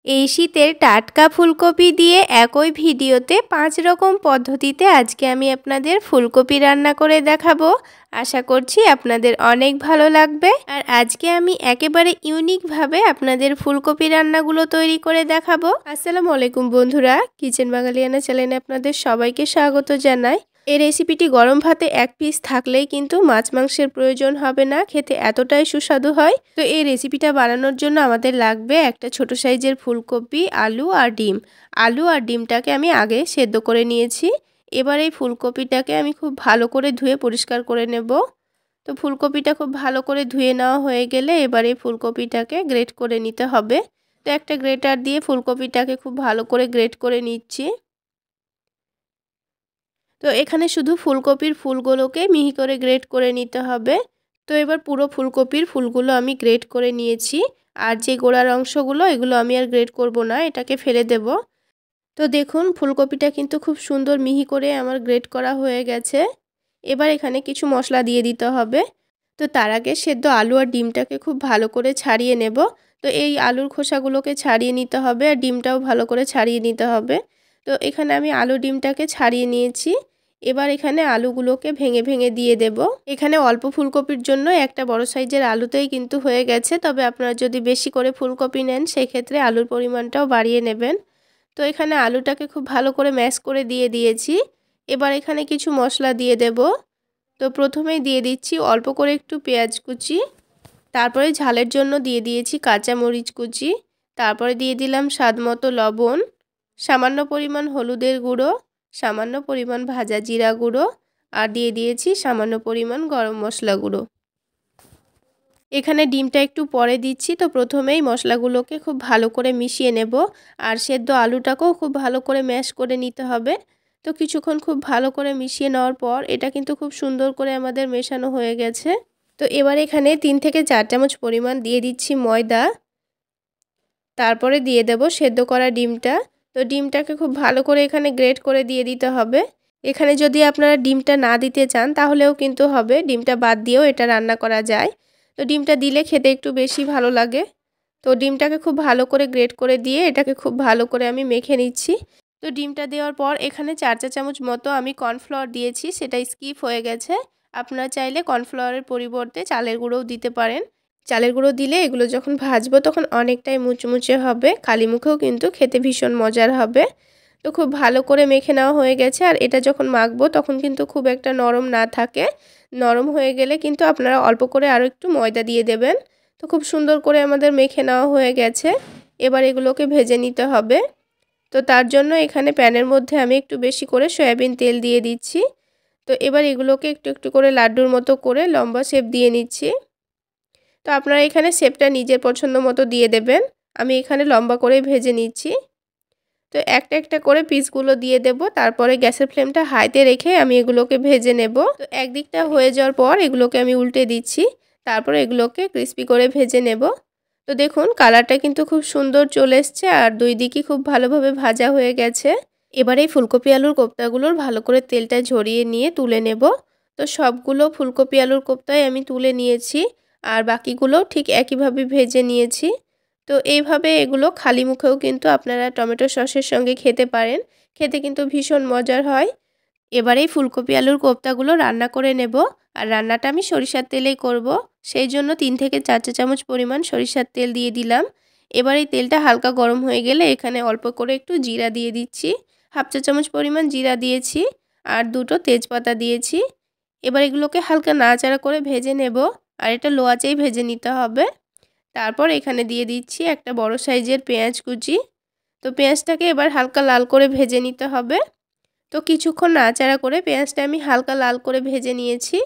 এই শীতের টাটকা ফুলকপি দিয়ে একই ভিডিওতে 5 রকম পদ্ধতিতে আজকে আমি আপনাদের ফুলকপি রান্না করে দেখাবো। আশা করছি আপনাদের অনেক ভালো লাগবে। আর আজকে আমি একেবারে ইউনিকভাবে আপনাদের ফুলকপি রান্নাগুলো তৈরি করে দেখাবো। আসসালামু আলাইকুম বন্ধুরা, কিচেন বাঙালিয়ানা চ্যানেলে আপনাদের সবাইকে স্বাগত জানাই। এই রেসিপিটি গরম ভাতে এক পিস থাকলেই কিন্তু মাছ মাংসের প্রয়োজন হবে না, খেতে এতটাই সুস্বাদু হয়। তো এই রেসিপিটা বানানোর জন্য আমাদের লাগবে একটা ছোট সাইজের ফুলকপি, আলু আর ডিম। আলু আর ডিমটাকে আমি আগে সেদ্ধ করে নিয়েছি। এবার এই ফুলকপিটাকে আমি খুব ভালো করে ধুয়ে পরিষ্কার করে নেব। তো ফুলকপিটা খুব ভালো করে ধুয়ে নেওয়া হয়ে গেলে এবার এই ফুলকপিটাকে গ্রেট করে নিতে হবে। তো একটা গ্রেটার দিয়ে ফুলকপিটাকে খুব ভালো করে গ্রেট করে নিচ্ছি। তো এখানে শুধু ফুলকপির ফুলগুলোকে মিহি করে গ্রেট করে নিতে হবে। তো এবার পুরো ফুলকপির ফুলগুলো আমি গ্রেট করে নিয়েছি। আর যে গোড়ার অংশগুলো এগুলো আমি আর গ্রেট করব না, এটাকে ফেলে দেব। তো দেখুন ফুলকপিটা কিন্তু খুব সুন্দর মিহি করে আমার গ্রেট করা হয়ে গেছে। এবার এখানে কিছু মশলা দিয়ে দিতে হবে। তো তার আগে সেদ্ধ আলু আর ডিমটাকে খুব ভালো করে ছাড়িয়ে নেব। তো এই আলুর খোসাগুলোকে ছাড়িয়ে নিতে হবে আর ডিমটাও ভালো করে ছাড়িয়ে নিতে হবে। তো এখানে আমি আলু ডিমটাকে ছাড়িয়ে নিয়েছি। এবার এখানে আলুগুলোকে ভেঙে ভেঙে দিয়ে দেব। এখানে অল্প ফুলকপির জন্য একটা বড় সাইজের আলুতেই কিন্তু হয়ে গেছে, তবে আপনারা যদি বেশি করে ফুলকপি নেন সেক্ষেত্রে আলুর পরিমাণটাও বাড়িয়ে নেবেন। তো এখানে আলুটাকে খুব ভালো করে ম্যাশ করে দিয়ে দিয়েছি। এবার এখানে কিছু মশলা দিয়ে দেব। তো প্রথমেই দিয়ে দিচ্ছি অল্প করে একটু পেঁয়াজ কুচি, তারপরে ঝালের জন্য দিয়ে দিয়েছি কাঁচা মরিচ কুচি, তারপরে দিয়ে দিলাম স্বাদমতো লবণ, সামান্য পরিমাণ হলুদের গুঁড়ো, সামান্য পরিমাণ ভাজা জিরা গুঁড়ো আর দিয়ে দিয়েছি সামান্য পরিমাণ গরম মশলা গুঁড়ো। এখানে ডিমটা একটু পরে দিচ্ছি। তো প্রথমেই মশলাগুলোকে খুব ভালো করে মিশিয়ে নেব আর সেদ্ধ আলুটাকেও খুব ভালো করে ম্যাশ করে নিতে হবে। তো কিছুক্ষণ খুব ভালো করে মিশিয়ে নেওয়ার পর এটা কিন্তু খুব সুন্দর করে আমাদের মেশানো হয়ে গেছে। তো এবার এখানে 3 থেকে 4 চামচ পরিমাণ দিয়ে দিচ্ছি ময়দা, তারপরে দিয়ে দেব সেদ্ধ করা ডিমটা। তো ডিমটাকে খুব ভালো করে এখানে গ্রেট করে দিয়ে দিতে হবে। এখানে যদি আপনারা ডিমটা না দিতে চান তাহলেও কিন্তু হবে, ডিমটা বাদ দিয়েও এটা রান্না করা যায়। তো ডিমটা দিলে খেতে একটু বেশি ভালো লাগে। তো ডিমটাকে খুব ভালো করে গ্রেট করে দিয়ে এটাকে খুব ভালো করে আমি মেখে নিচ্ছি। তো ডিমটা দেওয়ার পর এখানে 4 চা চামচ মতো আমি কর্নফ্লাওয়ার দিয়েছি, সেটা স্কিপ হয়ে গেছে। আপনারা চাইলে কর্নফ্লাওয়ারের পরিবর্তে চালের গুঁড়োও দিতে পারেন। চালের গুঁড়ো দিলে এগুলো যখন ভাজবো তখন অনেকটাই মুচমুচে হবে, খালি মুখেও কিন্তু খেতে ভীষণ মজার হবে। তো খুব ভালো করে মেখে নেওয়া হয়ে গেছে। আর এটা যখন মাখবো তখন কিন্তু খুব একটা নরম না থাকে। নরম হয়ে গেলে কিন্তু আপনারা অল্প করে আরও একটু ময়দা দিয়ে দেবেন। তো খুব সুন্দর করে আমাদের মেখে নেওয়া হয়ে গেছে। এবার এগুলোকে ভেজে নিতে হবে। তো তার জন্য এখানে প্যানের মধ্যে আমি একটু বেশি করে সয়াবিন তেল দিয়ে দিচ্ছি। তো এবার এগুলোকে একটু একটু করে লাড্ডুর মতো করে লম্বা শেপ দিয়ে নিচ্ছি। তো আপনারা এখানে শেপটা নিজের পছন্দ মতো দিয়ে দেবেন। আমি এখানে লম্বা করে ভেজে নিচ্ছি। তো একটা একটা করে পিসগুলো দিয়ে দেব, তারপরে গ্যাসের ফ্লেমটা হাইতে রেখে আমি এগুলোকে ভেজে নেব। তো একদিকটা হয়ে যাওয়ার পর এগুলোকে আমি উল্টে দিচ্ছি, তারপরে এগুলোকে ক্রিস্পি করে ভেজে নেব। তো দেখুন কালারটা কিন্তু খুব সুন্দর চলে এসছে আর দুই দিকই খুব ভালোভাবে ভাজা হয়ে গেছে। এবার এই ফুলকপি আলুর কোপ্তাগুলোর ভালো করে তেলটা ঝরিয়ে নিয়ে তুলে নেব। তো সবগুলো ফুলকপি আলুর কোপ্তাই আমি তুলে নিয়েছি আর বাকিগুলো ঠিক একইভাবে ভেজে নিয়েছি। তো এইভাবে এগুলো খালি মুখেও কিন্তু আপনারা টমেটো সসের সঙ্গে খেতে পারেন, খেতে কিন্তু ভীষণ মজার হয়। এবার এই ফুলকপি আলুর কোপ্তাগুলো রান্না করে নেব। আর রান্নাটা আমি সরিষার তেলেই করব, সেই জন্য 3 থেকে 4 চা চামচ পরিমাণ সরিষার তেল দিয়ে দিলাম। এবার এই তেলটা হালকা গরম হয়ে গেলে এখানে অল্প করে একটু জিরা দিয়ে দিচ্ছি, হাফ চা চামচ পরিমাণ জিরা দিয়েছি আর 2টো তেজপাতা দিয়েছি। এবার এগুলোকে হালকা নাড়াচাড়া করে ভেজে নেব আর এটা লো আঁচেই ভেজে নিতে হবে। তারপর এখানে দিয়ে দিচ্ছি একটা বড় সাইজের পেঁয়াজ কুচি। তো পেঁয়াজটাকে এবার হালকা লাল করে ভেজে নিতে হবে। তো কিছুক্ষণ নাড়াচাড়া করে পেঁয়াজটা আমি হালকা লাল করে ভেজে নিয়েছি।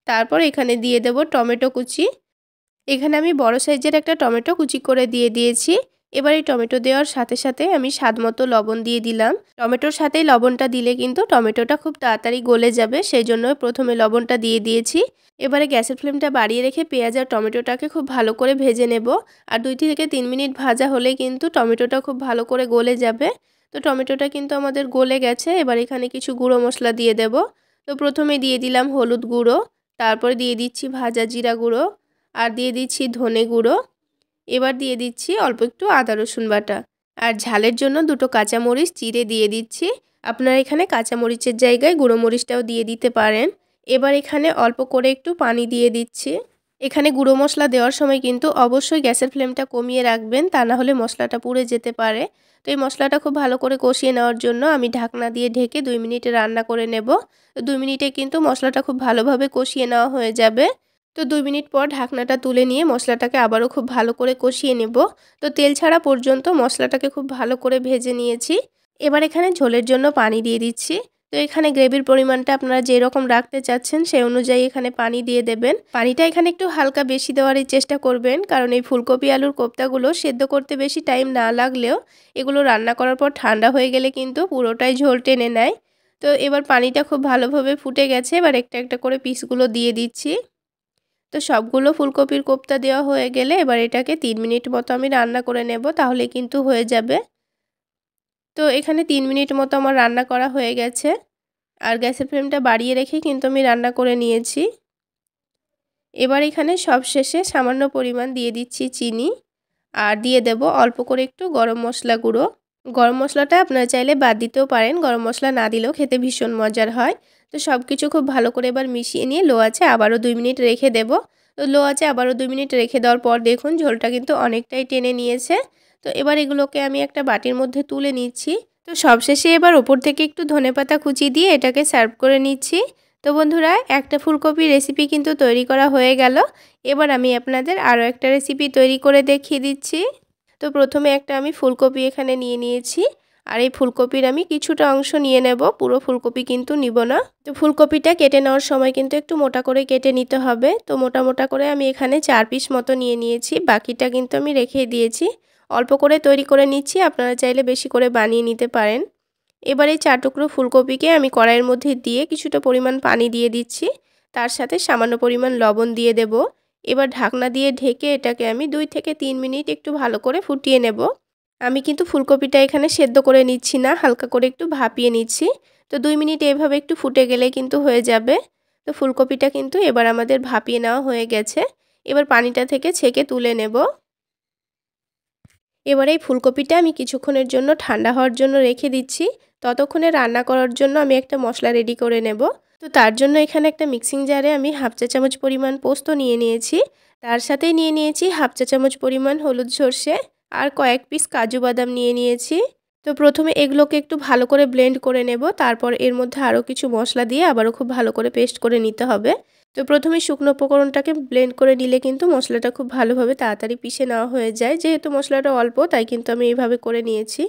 তারপর এখানে দিয়ে দেব টমেটো কুচি। এখানে আমি বড় সাইজের একটা টমেটো কুচি করে দিয়ে দিয়েছি। এবার এই টমেটো দেওয়ার সাথে সাথে আমি স্বাদমতো লবণ দিয়ে দিলাম। টমেটোর সাথেই লবণটা দিলে কিন্তু টমেটোটা খুব তাড়াতাড়ি গলে যাবে, সেই জন্য প্রথমে লবণটা দিয়ে দিয়েছি। এবারে গ্যাসের ফ্লেমটা বাড়িয়ে রেখে পেঁয়াজ আর টমেটোটাকে খুব ভালো করে ভেজে নেব। আর 2 থেকে 3 মিনিট ভাজা হলে কিন্তু টমেটোটা খুব ভালো করে গলে যাবে। তো টমেটোটা কিন্তু আমাদের গলে গেছে। এবার এখানে কিছু গুঁড়ো মশলা দিয়ে দেব। তো প্রথমে দিয়ে দিলাম হলুদ গুঁড়ো, তারপরে দিয়ে দিচ্ছি ভাজা জিরা গুঁড়ো আর দিয়ে দিচ্ছি ধনে গুঁড়ো। এবার দিয়ে দিচ্ছি অল্প একটু আদা রসুন বাটা। আর ঝালের জন্য দুটো কাঁচামরিচ চিড়ে দিয়ে দিচ্ছি। আপনারা এখানে কাঁচামরিচের জায়গায় গুঁড়ো মরিচটাও দিয়ে দিতে পারেন। এবার এখানে অল্প করে একটু পানি দিয়ে দিচ্ছি। এখানে গুঁড়ো মশলা দেওয়ার সময় কিন্তু অবশ্যই গ্যাসের ফ্লেমটা কমিয়ে রাখবেন, তা না হলে মশলাটা পুড়ে যেতে পারে। তো এই মশলাটা খুব ভালো করে কষিয়ে নেওয়ার জন্য আমি ঢাকনা দিয়ে ঢেকে 2 মিনিট রান্না করে নেব। তো 2 মিনিটে কিন্তু মশলাটা খুব ভালোভাবে কষিয়ে নেওয়া হয়ে যাবে। তো 2 মিনিট পর ঢাকনাটা তুলে নিয়ে মশলাটাকে আবারও খুব ভালো করে কষিয়ে নেব। তো তেল ছাড়া পর্যন্ত মশলাটাকে খুব ভালো করে ভেজে নিয়েছি। এবার এখানে ঝোলের জন্য পানি দিয়ে দিচ্ছি। তো এখানে গ্রেভির পরিমাণটা আপনারা যেরকম রাখতে চাচ্ছেন সেই অনুযায়ী এখানে পানি দিয়ে দেবেন। পানিটা এখানে একটু হালকা বেশি দেওয়ারই চেষ্টা করবেন, কারণ এই ফুলকপি আলুর কোপ্তাগুলো সেদ্ধ করতে বেশি টাইম না লাগলেও এগুলো রান্না করার পর ঠান্ডা হয়ে গেলে কিন্তু পুরোটাই ঝোল টেনে নেয়। তো এবার পানিটা খুব ভালোভাবে ফুটে গেছে। এবার একটা একটা করে পিসগুলো দিয়ে দিচ্ছি। তো সবগুলো ফুলকপির কোপ্তা দেওয়া হয়ে গেলে এবার এটাকে 3 মিনিট মতো আমি রান্না করে নেব, তাহলে কিন্তু হয়ে যাবে। তো এখানে 3 মিনিট মতো আমার রান্না করা হয়ে গেছে। আর গ্যাসের ফ্লেমটা বাড়িয়ে রেখে কিন্তু আমি রান্না করে নিয়েছি। এবার এখানে সবশেষে সামান্য পরিমাণ দিয়ে দিচ্ছি চিনি, আর দিয়ে দেব অল্প করে একটু গরম মশলা গুঁড়ো। গরম মশলাটা আপনারা চাইলে বাদ দিতেও পারেন, গরম মশলা না দিলেও খেতে ভীষণ মজার হয়। তো সব কিছু খুব ভালো করে এবার মিশিয়ে নিয়ে লো আঁচে আবারও 2 মিনিট রেখে দেব। তো লো আঁচে আবারও 2 মিনিট রেখে দেওয়ার পর দেখুন ঝোলটা কিন্তু অনেকটাই টেনে নিয়েছে। তো এবার এগুলোকে আমি একটা বাটির মধ্যে তুলে নিচ্ছি। তো সবশেষে এবার ওপর থেকে একটু ধনেপাতা কুচি দিয়ে এটাকে সার্ভ করে নিচ্ছি। তো বন্ধুরা, একটা ফুলকপি রেসিপি কিন্তু তৈরি করা হয়ে গেল। এবার আমি আপনাদের আরও একটা রেসিপি তৈরি করে দেখিয়ে দিচ্ছি। তো প্রথমে একটা আমি ফুলকপি এখানে নিয়ে নিয়েছি, আর এই ফুলকপির আমি কিছুটা অংশ নিয়ে নেব, পুরো ফুলকপি কিন্তু নিব না। তো ফুলকপিটা কেটে নেওয়ার সময় কিন্তু একটু মোটা করে কেটে নিতে হবে। তো মোটা মোটা করে আমি এখানে 4 পিস মতো নিয়ে নিয়েছি, বাকিটা কিন্তু আমি রেখে দিয়েছি। অল্প করে তৈরি করে নিচ্ছি, আপনারা চাইলে বেশি করে বানিয়ে নিতে পারেন। এবার এই 4 টুকরো ফুলকপিকে আমি কড়াইয়ের মধ্যে দিয়ে কিছুটা পরিমাণ পানি দিয়ে দিচ্ছি, তার সাথে সামান্য পরিমাণ লবণ দিয়ে দেব। এবার ঢাকনা দিয়ে ঢেকে এটাকে আমি 2 থেকে 3 মিনিট একটু ভালো করে ফুটিয়ে নেব। আমি কিন্তু ফুলকপিটা এখানে সেদ্ধ করে নিচ্ছি না, হালকা করে একটু ভাপিয়ে নিচ্ছি। তো 2 মিনিট এভাবে একটু ফুটে গেলে কিন্তু হয়ে যাবে। তো ফুলকপিটা কিন্তু এবার আমাদের ভাপিয়ে নেওয়া হয়ে গেছে। এবার পানিটা থেকে ছেঁকে তুলে নেব। এবার এই ফুলকপিটা আমি কিছুক্ষণের জন্য ঠান্ডা হওয়ার জন্য রেখে দিচ্ছি। ততক্ষণে রান্না করার জন্য আমি একটা মশলা রেডি করে নেব। তো তার জন্য এখানে একটা মিক্সিং জারে আমি 1/2 চা চামচ পরিমাণ পোস্ত নিয়ে নিয়েছি। তার সাথেই নিয়ে নিয়েছি 1/2 চা চামচ পরিমাণ হলুদ সর্ষে, আর কয়েক পিস কাজু বাদাম নিয়ে নিয়েছি। তো প্রথমে এগুলোকে একটু ভালো করে ব্লেন্ড করে নেব, তারপর এর মধ্যে আরও কিছু মশলা দিয়ে আবারও খুব ভালো করে পেস্ট করে নিতে হবে। তো প্রথমে শুকনো উপকরণটাকে ব্লেন্ড করে নিলে কিন্তু মশলাটা খুব ভালোভাবে তাড়াতাড়ি পিষে নেওয়া হয়ে যায়। যেহেতু মশলাটা অল্প, তাই কিন্তু আমি এইভাবে করে নিয়েছি।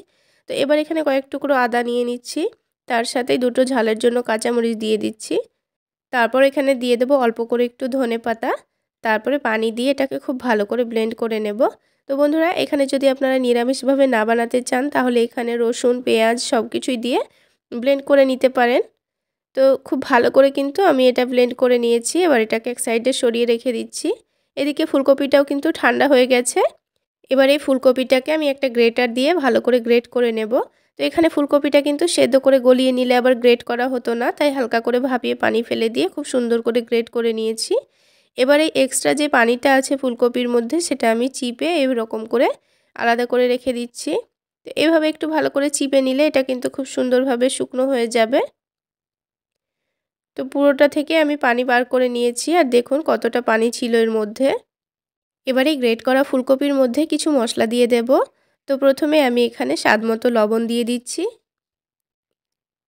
তো এবার এখানে কয়েক টুকরো আদা নিয়ে নিচ্ছি, তার সাথেই দুটো ঝালের জন্য কাঁচামরিচ দিয়ে দিচ্ছি। তারপর এখানে দিয়ে দেবো অল্প করে একটু ধনেপাতা, তারপরে পানি দিয়ে এটাকে খুব ভালো করে ব্লেন্ড করে নেব। তো বন্ধুরা, এখানে যদি আপনারা নিরামিষভাবে না বানাতে চান, তাহলে এখানে রসুন, পেঁয়াজ সব কিছুই দিয়ে ব্লেন্ড করে নিতে পারেন। তো খুব ভালো করে কিন্তু আমি এটা ব্লেন্ড করে নিয়েছি। এবার এটাকে এক সাইডে সরিয়ে রেখে দিচ্ছি। এদিকে ফুলকপিটাও কিন্তু ঠান্ডা হয়ে গেছে। এবার এই ফুলকপিটাকে আমি একটা গ্রেটার দিয়ে ভালো করে গ্রেট করে নেব। তো এখানে ফুলকপিটা কিন্তু সেদ্ধ করে গলিয়ে নিলে আবার গ্রেট করা হতো না, তাই হালকা করে ভাপিয়ে পানি ফেলে দিয়ে খুব সুন্দর করে গ্রেট করে নিয়েছি। এবার এই এক্সট্রা যে পানিটা আছে ফুলকপির মধ্যে, সেটা আমি চিপে এরকম করে আলাদা করে রেখে দিচ্ছি। তো এভাবে একটু ভালো করে চিপে নিলে এটা কিন্তু খুব সুন্দরভাবে শুকনো হয়ে যাবে। তো পুরোটা থেকে আমি পানি বার করে নিয়েছি, আর দেখুন কতটা পানি ছিল এর মধ্যে। এবারে গ্রেট করা ফুলকপির মধ্যে কিছু মশলা দিয়ে দেব। তো প্রথমে আমি এখানে স্বাদমতো লবণ দিয়ে দিচ্ছি,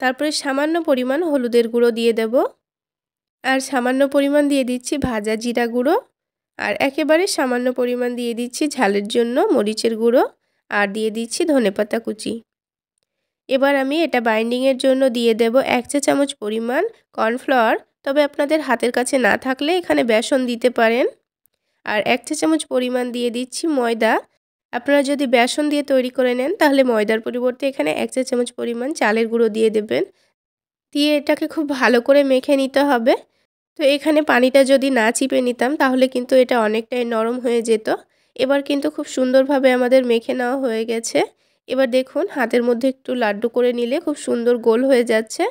তারপরে সামান্য পরিমাণ হলুদের গুঁড়ো দিয়ে দেব, আর সামান্য পরিমাণ দিয়ে দিচ্ছি ভাজা জিরা গুঁড়ো, আর একেবারে সামান্য পরিমাণ দিয়ে দিচ্ছি ঝালের জন্য মরিচের গুঁড়ো, আর দিয়ে দিচ্ছি ধনেপাতা কুচি। এবার আমি এটা বাইন্ডিংয়ের জন্য দিয়ে দেব 1 চা চামচ পরিমাণ কর্নফ্লাওয়ার, তবে আপনাদের হাতের কাছে না থাকলে এখানে বেসন দিতে পারেন। আর 1 চা চামচ পরিমাণ দিয়ে দিচ্ছি ময়দা। আপনারা যদি বেসন দিয়ে তৈরি করে নেন, তাহলে ময়দার পরিবর্তে এখানে 1 চা চামচ পরিমাণ চালের গুঁড়ো দিয়ে দেবেন। দিয়ে এটাকে খুব ভালো করে মেখে নিতে হবে। তো এখানে পানিটা যদি না চিপে নিতাম, তাহলে কিন্তু এটা অনেকটাই নরম হয়ে যেত। এবার কিন্তু খুব সুন্দরভাবে আমাদের মেখে নেওয়া হয়ে গেছে। এবার দেখুন হাতের মধ্যে একটু লাড্ডু করে নিলে খুব সুন্দর গোল হয়ে যাচ্ছে।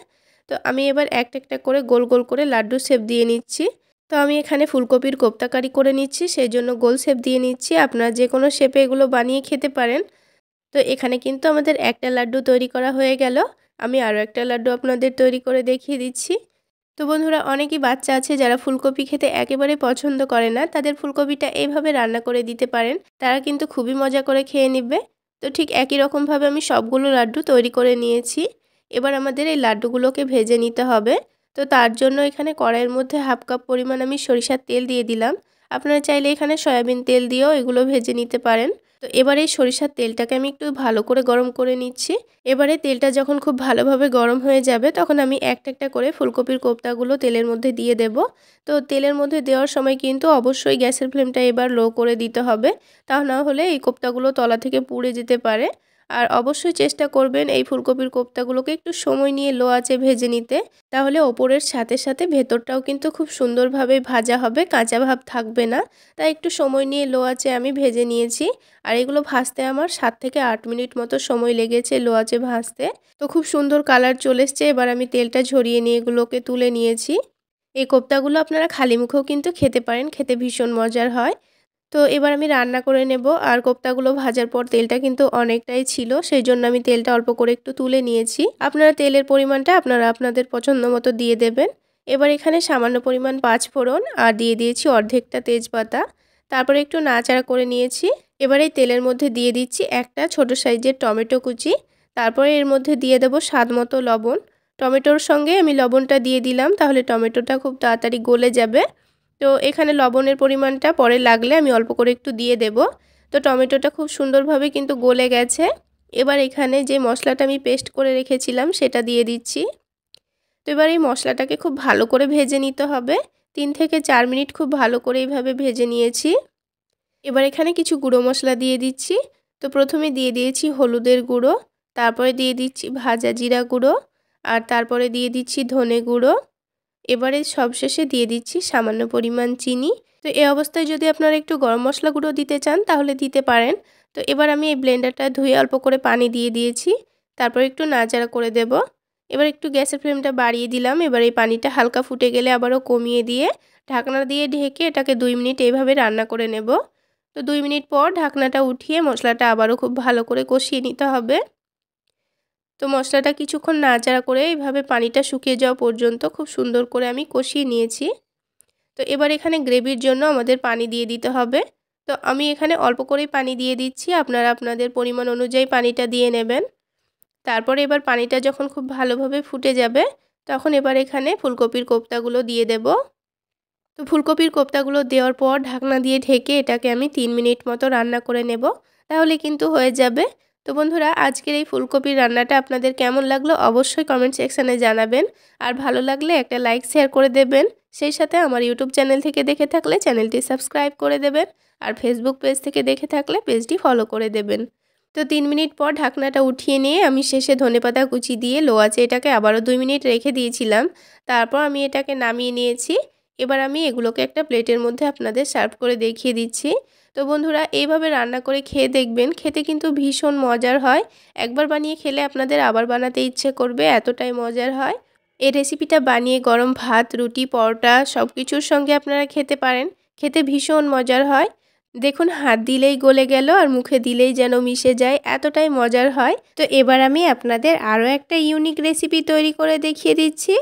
তো আমি এবার একটা একটা করে গোল গোল করে লাড্ডু শেপ দিয়ে নিচ্ছি। তো আমি এখানে ফুলকপির কোপ্তা কারি করে নিচ্ছি, সেই জন্য গোল শেপ দিয়ে নিচ্ছি। আপনারা যে কোনো শেপে এগুলো বানিয়ে খেতে পারেন। তো এখানে কিন্তু আমাদের একটা লাড্ডু তৈরি করা হয়ে গেল। আমি আরও একটা লাড্ডু আপনাদের তৈরি করে দেখিয়ে দিচ্ছি। তো বন্ধুরা, অনেকেই বাচ্চা আছে যারা ফুলকপি খেতে একেবারে পছন্দ করে না, তাদের ফুলকপিটা এইভাবে রান্না করে দিতে পারেন, তারা কিন্তু খুবই মজা করে খেয়ে নেবে। তো ঠিক একই রকমভাবে আমি সবগুলো লাড্ডু তৈরি করে নিয়েছি। এবার আমাদের এই লাড্ডুগুলোকে ভেজে নিতে হবে। তো তার জন্য এখানে কড়াইয়ের মধ্যে হাফ কাপ পরিমাণ আমি সরিষার তেল দিয়ে দিলাম। আপনারা চাইলে এখানে সয়াবিন তেল দিয়েও এগুলো ভেজে নিতে পারেন। তো এবার এই সরিষার তেলটাকে আমি একটু ভালো করে গরম করে নিচ্ছি। এবারে তেলটা যখন খুব ভালোভাবে গরম হয়ে যাবে, তখন আমি একটা একটা করে ফুলকপির কোপ্তাগুলো তেলের মধ্যে দিয়ে দেব। তো তেলের মধ্যে দেওয়ার সময় কিন্তু অবশ্যই গ্যাসের ফ্লেমটা এবার লো করে দিতে হবে, তা না হলে এই কোপ্তাগুলো তলা থেকে পুড়ে যেতে পারে। আর অবশ্যই চেষ্টা করবেন এই ফুলকপির কোপ্তাগুলোকে একটু সময় নিয়ে লো আঁচে ভেজে নিতে, তাহলে ওপরের সাথে সাথে ভেতরটাও কিন্তু খুব সুন্দরভাবে ভাজা হবে, কাঁচা ভাব থাকবে না। তাই একটু সময় নিয়ে লো আঁচে আমি ভেজে নিয়েছি। আর এগুলো ভাজতে আমার 7 থেকে 8 মিনিট মতো সময় লেগেছে লো আঁচে ভাজতে। তো খুব সুন্দর কালার চলে এসছে। এবার আমি তেলটা ঝরিয়ে নিয়ে এগুলোকে তুলে নিয়েছি। এই কোপ্তাগুলো আপনারা খালি মুখেও কিন্তু খেতে পারেন, খেতে ভীষণ মজার হয়। তো এবার আমি রান্না করে নেব। আর কোপ্তাগুলো ভাজার পর তেলটা কিন্তু অনেকটাই ছিল, সেই জন্য আমি তেলটা অল্প করে একটু তুলে নিয়েছি। আপনারা তেলের পরিমাণটা আপনারা আপনাদের পছন্দ মতো দিয়ে দেবেন। এবার এখানে সামান্য পরিমাণ 5 ফোড়ন আর দিয়ে দিয়েছি অর্ধেকটা তেজপাতা। তারপরে একটু নাড়াচাড়া করে নিয়েছি। এবার এই তেলের মধ্যে দিয়ে দিচ্ছি একটা ছোট সাইজের টমেটো কুচি। তারপরে এর মধ্যে দিয়ে দেব স্বাদ মতো লবণ। টমেটোর সঙ্গে আমি লবণটা দিয়ে দিলাম, তাহলে টমেটোটা খুব তাড়াতাড়ি গলে যাবে। তো এখানে লবণের পরিমাণটা পরে লাগলে আমি অল্প করে একটু দিয়ে দেব। তো টমেটোটা খুব সুন্দরভাবে কিন্তু গলে গেছে। এবার এখানে যে মশলাটা আমি পেস্ট করে রেখেছিলাম সেটা দিয়ে দিচ্ছি। তো এবার এই মশলাটাকে খুব ভালো করে ভেজে নিতে হবে। 3 থেকে 4 মিনিট খুব ভালো করে এইভাবে ভেজে নিয়েছি। এবার এখানে কিছু গুঁড়ো মশলা দিয়ে দিচ্ছি। তো প্রথমে দিয়ে দিয়েছি হলুদের গুঁড়ো, তারপরে দিয়ে দিচ্ছি ভাজা জিরা গুঁড়ো, আর তারপরে দিয়ে দিচ্ছি ধনে গুঁড়ো। এবারে সবশেষে দিয়ে দিচ্ছি সামান্য পরিমাণ চিনি। তো এই অবস্থায় যদি আপনারা একটু গরম মশলা গুঁড়ো দিতে চান তাহলে দিতে পারেন। তো এবার আমি এই ব্লেন্ডারটা ধুয়ে অল্প করে পানি দিয়ে দিয়েছি। তারপর একটু নাড়াচাড়া করে দেব। এবার একটু গ্যাসের ফ্লেমটা বাড়িয়ে দিলাম। এবার এই পানিটা হালকা ফুটে গেলে আবারও কমিয়ে দিয়ে ঢাকনা দিয়ে ঢেকে এটাকে 2 মিনিট এইভাবে রান্না করে নেব। তো 2 মিনিট পর ঢাকনাটা উঠিয়ে মশলাটা আবারও খুব ভালো করে কষিয়ে নিতে হবে। তো মশলাটা কিছুক্ষণ নাড়াচাড়া করে এইভাবে পানিটা শুকিয়ে যাওয়া পর্যন্ত খুব সুন্দর করে আমি কষিয়ে নিয়েছি। তো এবার এখানে গ্রেভির জন্য আমাদের পানি দিয়ে দিতে হবে। তো আমি এখানে অল্প করেই পানি দিয়ে দিচ্ছি, আপনারা আপনাদের পরিমাণ অনুযায়ী পানিটা দিয়ে নেবেন। তারপরে এবার পানিটা যখন খুব ভালোভাবে ফুটে যাবে, তখন এবার এখানে ফুলকপির কোপ্তাগুলো দিয়ে দেব। তো ফুলকপির কোপ্তাগুলো দেওয়ার পর ঢাকনা দিয়ে ঢেকে এটাকে আমি 3 মিনিট মতো রান্না করে নেব, তাহলে কিন্তু হয়ে যাবে। তো বন্ধুরা, আজকের এই ফুলকপির রান্নাটা আপনাদের কেমন লাগলো অবশ্যই কমেন্ট সেকশানে জানাবেন। আর ভালো লাগলে একটা লাইক শেয়ার করে দেবেন। সেই সাথে আমার ইউটিউব চ্যানেল থেকে দেখে থাকলে চ্যানেলটি সাবস্ক্রাইব করে দেবেন। আর ফেসবুক পেজ থেকে দেখে থাকলে পেজটি ফলো করে দেবেন। তো 3 মিনিট পর ঢাকনাটা উঠিয়ে নিয়ে আমি শেষে ধনেপাতা কুচি দিয়ে লো আঁচে এটাকে আবারও 2 মিনিট রেখে দিয়েছিলাম। তারপর আমি এটাকে নামিয়ে নিয়েছি। এবার আমি এগুলোকে একটা প্লেটের মধ্যে আপনাদের সার্ভ করে দেখিয়ে দিচ্ছি। তো বন্ধুরা, এইভাবে রান্না করে খেয়ে দেখবেন, খেতে কিন্তু ভীষণ মজার হয়। একবার বানিয়ে খেলে আপনাদের আবার বানাতে ইচ্ছে করবে, এতটাই মজার হয়। এই রেসিপিটা বানিয়ে গরম ভাত, রুটি, পরোটা সব কিছুর সঙ্গে আপনারা খেতে পারেন, খেতে ভীষণ মজার হয়। দেখুন, হাত দিলেই গলে গেল আর মুখে দিলেই যেন মিশে যায়, এতটাই মজার হয়। তো এবার আমি আপনাদের আরও একটা ইউনিক রেসিপি তৈরি করে দেখিয়ে দিচ্ছি।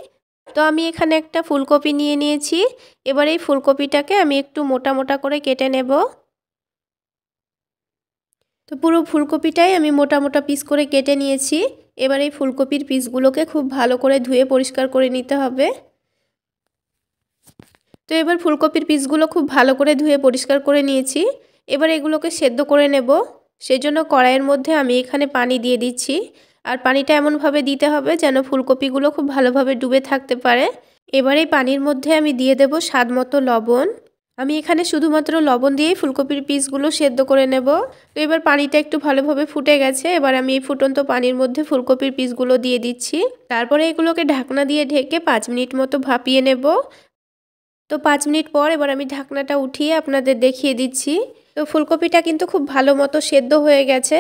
তো আমি এখানে একটা ফুলকপি নিয়ে নিয়েছি। এবার এই ফুলকপিটাকে আমি একটু মোটা মোটা করে কেটে নেব। তো পুরো ফুলকপিটাই আমি মোটা মোটা পিস করে কেটে নিয়েছি। এবার এই ফুলকপির পিসগুলোকে খুব ভালো করে ধুয়ে পরিষ্কার করে নিতে হবে। তো এবার ফুলকপির পিসগুলো খুব ভালো করে ধুয়ে পরিষ্কার করে নিয়েছি। এবার এগুলোকে সেদ্ধ করে নেব। সেজন্য কড়াইয়ের মধ্যে আমি এখানে পানি দিয়ে দিচ্ছি। আর পানিটা এমনভাবে দিতে হবে যেন ফুলকপিগুলো খুব ভালোভাবে ডুবে থাকতে পারে। এবার এই পানির মধ্যে আমি দিয়ে দেব স্বাদ মতো লবণ। আমি এখানে শুধুমাত্র লবণ দিয়েই ফুলকপির পিসগুলো সেদ্ধ করে নেব। তো এবার পানিটা একটু ভালোভাবে ফুটে গেছে। এবার আমি এই ফুটন্ত পানির মধ্যে ফুলকপির পিসগুলো দিয়ে দিচ্ছি। তারপরে এগুলোকে ঢাকনা দিয়ে ঢেকে 5 মিনিট মতো ভাপিয়ে নেব। তো 5 মিনিট পর এবার আমি ঢাকনাটা উঠিয়ে আপনাদের দেখিয়ে দিচ্ছি। তো ফুলকপিটা কিন্তু খুব ভালো মতো সেদ্ধ হয়ে গেছে,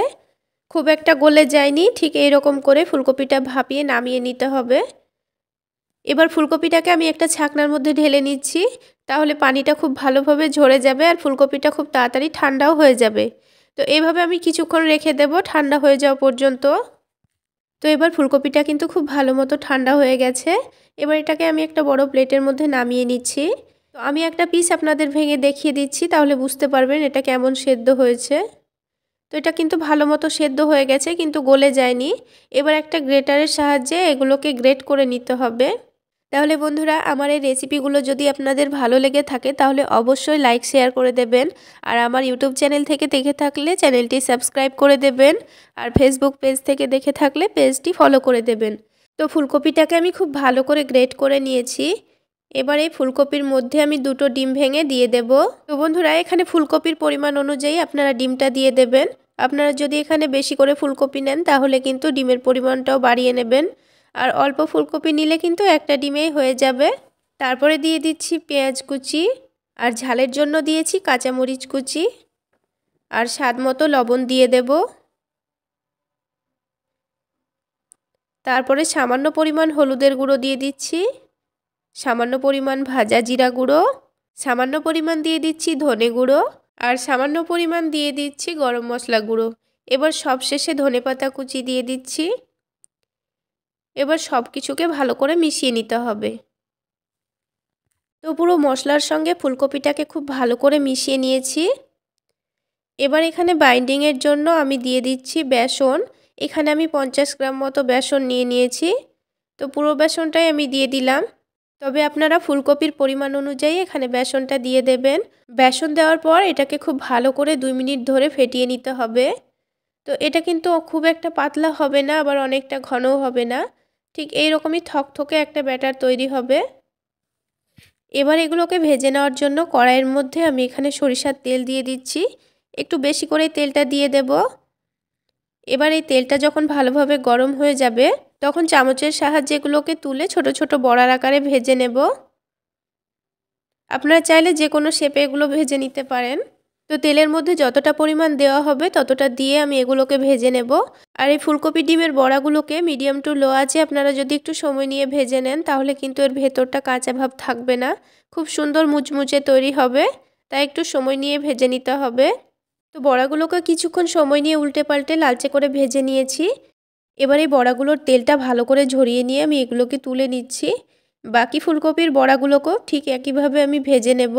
খুব একটা গলে যায়নি। ঠিক এইরকম করে ফুলকপিটা ভাপিয়ে নামিয়ে নিতে হবে। এবার ফুলকপিটাকে আমি একটা ছাকনার মধ্যে ঢেলে নিচ্ছি, তাহলে পানিটা খুব ভালোভাবে ঝরে যাবে আর ফুলকপিটা খুব তাড়াতাড়ি ঠান্ডাও হয়ে যাবে। তো তো এইভাবে আমি কিছুক্ষণ রেখে দেব ঠান্ডা হয়ে যাওয়া পর্যন্ত। তো এবার ফুলকপিটা কিন্তু খুব ভালো মতো ঠান্ডা হয়ে গেছে। এবার এটাকে আমি একটা বড় প্লেটের মধ্যে নামিয়ে নিচ্ছি। তো আমি একটা পিস আপনাদের ভেঙে দেখিয়ে দিচ্ছি, তাহলে বুঝতে পারবেন এটা কেমন সেদ্ধ হয়েছে। তো এটা কিন্তু ভালো মতো সেদ্ধ হয়ে গেছে, কিন্তু গলে যায়নি। এবার একটা গ্রেটারের সাহায্যে এগুলোকে গ্রেট করে নিতে হবে। তাহলে বন্ধুরা, আমার এই রেসিপিগুলো যদি আপনাদের ভালো লেগে থাকে তাহলে অবশ্যই লাইক শেয়ার করে দেবেন। আর আমার ইউটিউব চ্যানেল থেকে দেখে থাকলে চ্যানেলটি সাবস্ক্রাইব করে দেবেন। আর ফেসবুক পেজ থেকে দেখে থাকলে পেজটি ফলো করে দেবেন। তো ফুলকপিটাকে আমি খুব ভালো করে গ্রেট করে নিয়েছি। এবার এই ফুলকপির মধ্যে আমি দুটো ডিম ভেঙে দিয়ে দেব। তো বন্ধুরা, এখানে ফুলকপির পরিমাণ অনুযায়ী আপনারা ডিমটা দিয়ে দেবেন। আপনারা যদি এখানে বেশি করে ফুলকপি নেন তাহলে কিন্তু ডিমের পরিমাণটাও বাড়িয়ে নেবেন। আর অল্প ফুলকপি নিলে কিন্তু একটা ডিমেই হয়ে যাবে। তারপরে দিয়ে দিচ্ছি পেঁয়াজ কুচি, আর ঝালের জন্য দিয়েছি কাঁচামরিচ কুচি, আর স্বাদ মতো লবণ দিয়ে দেব। তারপরে সামান্য পরিমাণ হলুদের গুঁড়ো দিয়ে দিচ্ছি, সামান্য পরিমাণ ভাজা জিরা গুঁড়ো, সামান্য পরিমাণ দিয়ে দিচ্ছি ধনে গুঁড়ো, আর সামান্য পরিমাণ দিয়ে দিচ্ছি গরম মশলা গুঁড়ো। এবার সবশেষে ধনেপাতা কুচি দিয়ে দিচ্ছি। এবার সব কিছুকে ভালো করে মিশিয়ে নিতে হবে। তো পুরো মশলার সঙ্গে ফুলকপিটাকে খুব ভালো করে মিশিয়ে নিয়েছি। এবার এখানে বাইন্ডিংয়ের জন্য আমি দিয়ে দিচ্ছি বেসন। এখানে আমি 50 গ্রাম মতো বেসন নিয়েছি। তো পুরো বেসনটাই আমি দিয়ে দিলাম। তবে আপনারা ফুলকপির পরিমাণ অনুযায়ী এখানে বেসনটা দিয়ে দেবেন। বেসন দেওয়ার পর এটাকে খুব ভালো করে 2 মিনিট ধরে ফেটিয়ে নিতে হবে। তো এটা কিন্তু খুব একটা পাতলা হবে না, আবার অনেকটা ঘনও হবে না। ঠিক এইরকমই থকথকে একটা ব্যাটার তৈরি হবে। এবার এগুলোকে ভেজে নেওয়ার জন্য কড়াইয়ের মধ্যে আমি এখানে সরিষার তেল দিয়ে দিচ্ছি। একটু বেশি করে তেলটা দিয়ে দেব। এবার এই তেলটা যখন ভালোভাবে গরম হয়ে যাবে তখন চামচের সাহায্যে এগুলোকে তুলে ছোট ছোট বড়ার আকারে ভেজে নেব। আপনারা চাইলে যে কোনো শেপে এগুলো ভেজে নিতে পারেন। তো তেলের মধ্যে যতটা পরিমাণ দেওয়া হবে ততটা দিয়ে আমি এগুলোকে ভেজে নেব। আর এই ফুলকপি ডিমের বড়াগুলোকে মিডিয়াম টু লো আঁচে আপনারা যদি একটু সময় নিয়ে ভেজে নেন তাহলে কিন্তু এর ভেতরটা কাঁচা ভাব থাকবে না, খুব সুন্দর মুচমুচে তৈরি হবে। তাই একটু সময় নিয়ে ভেজে নিতে হবে। তো বড়াগুলোকে কিছুক্ষণ সময় নিয়ে উল্টে পাল্টে লালচে করে ভেজে নিয়েছি। এবার এই বড়াগুলোর তেলটা ভালো করে ঝরিয়ে নিয়ে আমি এগুলোকে তুলে নিচ্ছি। বাকি ফুলকপির বড়াগুলোকেও ঠিক একইভাবে আমি ভেজে নেব।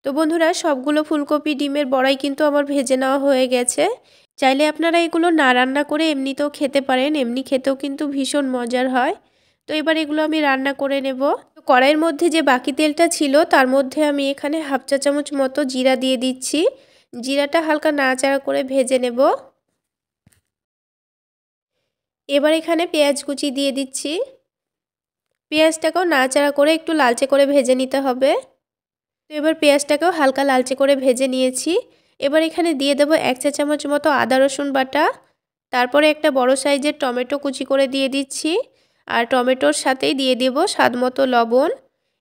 তো বন্ধুরা, সবগুলো ফুলকপি ডিমের বড়াই কিন্তু আমার ভেজে নেওয়া হয়ে গেছে। চাইলে আপনারা এগুলো না রান্না করে এমনিতেও খেতে পারেন, এমনি খেতেও কিন্তু ভীষণ মজার হয়। তো এবার এগুলো আমি রান্না করে নেব। তো কড়াইয়ের মধ্যে যে বাকি তেলটা ছিল তার মধ্যে আমি এখানে হাফ চা চামচ মতো জিরা দিয়ে দিচ্ছি। জিরাটা হালকা নাড়াচাড়া করে ভেজে নেব। এবার এখানে পেঁয়াজ কুচি দিয়ে দিচ্ছি। পেঁয়াজটাকেও নাড়াচাড়া করে একটু লালচে করে ভেজে নিতে হবে। তো এবার পেঁয়াজটাকেও হালকা লালচে করে ভেজে নিয়েছি। এবার এখানে দিয়ে দেবো 1 চা চামচ মতো আদা রসুন বাটা। তারপরে একটা বড় সাইজের টমেটো কুচি করে দিয়ে দিচ্ছি। আর টমেটোর সাথেই দিয়ে দেব স্বাদ মতো লবণ।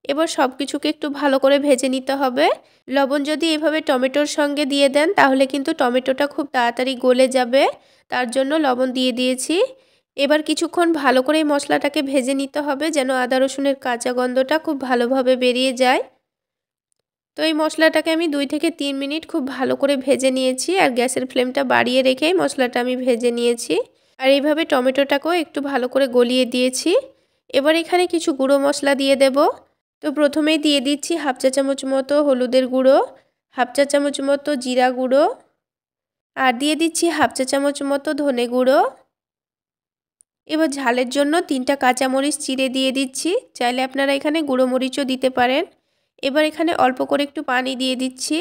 এবার সব কিছুকে একটু ভালো করে ভেজে নিতে হবে। লবণ যদি এভাবে টমেটোর সঙ্গে দিয়ে দেন তাহলে কিন্তু টমেটোটা খুব তাড়াতাড়ি গলে যাবে, তার জন্য লবণ দিয়ে দিয়েছি। এবার কিছুক্ষণ ভালো করে এই মশলাটাকে ভেজে নিতে হবে যেন আদা রসুনের কাঁচা গন্ধটা খুব ভালোভাবে বেরিয়ে যায়। তো এই মশলাটাকে আমি 2 থেকে 3 মিনিট খুব ভালো করে ভেজে নিয়েছি। আর গ্যাসের ফ্লেমটা বাড়িয়ে রেখেই মশলাটা আমি ভেজে নিয়েছি। আর এইভাবে টমেটোটাকেও একটু ভালো করে গলিয়ে দিয়েছি। এবার এখানে কিছু গুঁড়ো মশলা দিয়ে দেব। তো প্রথমেই দিয়ে দিচ্ছি হাফ চা চামচ মতো হলুদের গুঁড়ো, হাফ চা চামচ মতো জিরা গুঁড়ো, আর দিয়ে দিচ্ছি হাফ চা চামচ মতো ধনে গুঁড়ো। এবার ঝালের জন্য 3টা কাঁচামরিচ চিড়ে দিয়ে দিচ্ছি। চাইলে আপনারা এখানে গুঁড়ো মরিচও দিতে পারেন। এবার এখানে অল্প করে একটু পানি দিয়ে দিচ্ছি।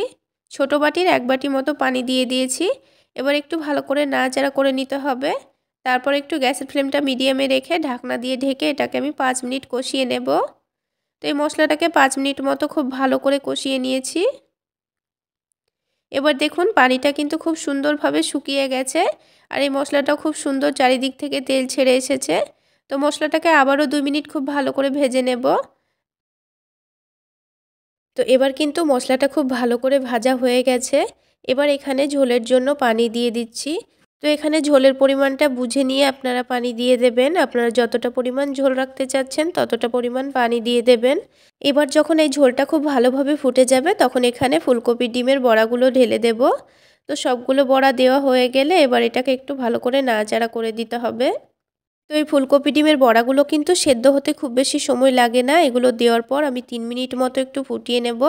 ছোটো বাটির 1 বাটি মতো পানি দিয়ে দিয়েছি। এবার একটু ভালো করে নাড়াচাড়া করে নিতে হবে। তারপর একটু গ্যাসের ফ্লেমটা মিডিয়ামে রেখে ঢাকনা দিয়ে ঢেকে এটাকে আমি 5 মিনিট কষিয়ে নেব। তো এই মশলাটাকে 5 মিনিট মতো খুব ভালো করে কষিয়ে নিয়েছি। এবার দেখুন পানিটা কিন্তু খুব সুন্দরভাবে শুকিয়ে গেছে। আর এই মশলাটাও খুব সুন্দর চারিদিক থেকে তেল ছেড়ে এসেছে। তো মশলাটাকে আবারও 2 মিনিট খুব ভালো করে ভেজে নেব। তো এবার কিন্তু মশলাটা খুব ভালো করে ভাজা হয়ে গেছে। এবার এখানে ঝোলের জন্য পানি দিয়ে দিচ্ছি। তো এখানে ঝোলের পরিমাণটা বুঝে নিয়ে আপনারা পানি দিয়ে দেবেন। আপনারা যতটা পরিমাণ ঝোল রাখতে চাচ্ছেন ততটা পরিমাণ পানি দিয়ে দেবেন। এবার যখন এই ঝোলটা খুব ভালোভাবে ফুটে যাবে তখন এখানে ফুলকপি ডিমের বড়াগুলো ঢেলে দেব। তো সবগুলো বড়া দেওয়া হয়ে গেলে এবার এটাকে একটু ভালো করে নাড়াচাড়া করে দিতে হবে। তো এই ফুলকপি ডিমের বড়াগুলো কিন্তু সেদ্ধ হতে খুব বেশি সময় লাগে না। এগুলো দেওয়ার পর আমি 3 মিনিট মতো একটু ফুটিয়ে নেব,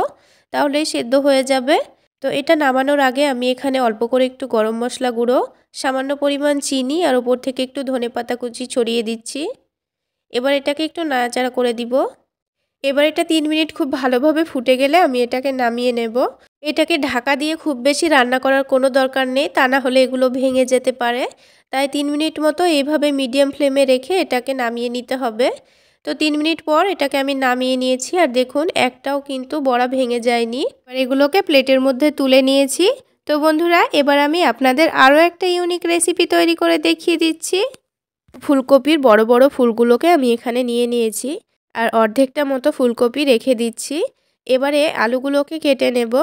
তাহলেই সেদ্ধ হয়ে যাবে। তো এটা নামানোর আগে আমি এখানে অল্প করে একটু গরম মশলা গুঁড়ো, সামান্য পরিমাণ চিনি আর উপর থেকে একটু ধনেপাতা কুচি ছড়িয়ে দিচ্ছি। এবার এটাকে একটু নাড়াচাড়া করে দিব। এবার এটা 3 মিনিট খুব ভালোভাবে ফুটে গেলে আমি এটাকে নামিয়ে নেব। এটাকে ঢাকা দিয়ে খুব বেশি রান্না করার কোনো দরকার নেই, তা না হলে এগুলো ভেঙে যেতে পারে। তাই 3 মিনিট মতো এইভাবে মিডিয়াম ফ্লেমে রেখে এটাকে নামিয়ে নিতে হবে। তো 3 মিনিট পর এটাকে আমি নামিয়ে নিয়েছি আর দেখুন একটাও কিন্তু বড়া ভেঙে যায়নি। আর এগুলোকে প্লেটের মধ্যে তুলে নিয়েছি। তো বন্ধুরা, এবার আমি আপনাদের আরও একটা ইউনিক রেসিপি তৈরি করে দেখিয়ে দিচ্ছি। ফুলকপির বড় বড় ফুলগুলোকে আমি এখানে নিয়ে নিয়েছি আর অর্ধেকটা মতো ফুলকপি রেখে দিচ্ছি। এবারে আলুগুলোকে কেটে নেব।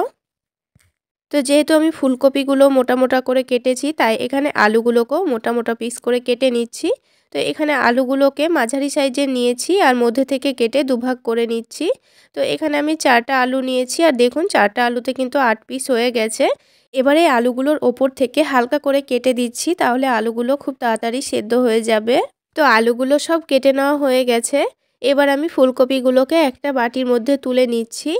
তো যেহেতু আমি ফুলকপিগুলো মোটা মোটা করে কেটেছি তাই এখানে আলুগুলোকেও মোটা মোটা পিস করে কেটে নিচ্ছি। তো এখানে আলুগুলোকে মাঝারি সাইজের নিয়েছি আর মধ্যে থেকে কেটে দুভাগ করে নিচ্ছি। তো এখানে আমি 4টা আলু নিয়েছি আর দেখুন 4টা আলুতে কিন্তু 8 পিস হয়ে গেছে। এবারে আলুগুলোর ওপর থেকে হালকা করে কেটে দিচ্ছি, তাহলে আলুগুলো খুব তাড়াতাড়ি সেদ্ধ হয়ে যাবে। তো আলুগুলো সব কেটে নেওয়া হয়ে গেছে। এবার আমি ফুলকপিগুলোকে একটা বাটির মধ্যে তুলে নিচ্ছি।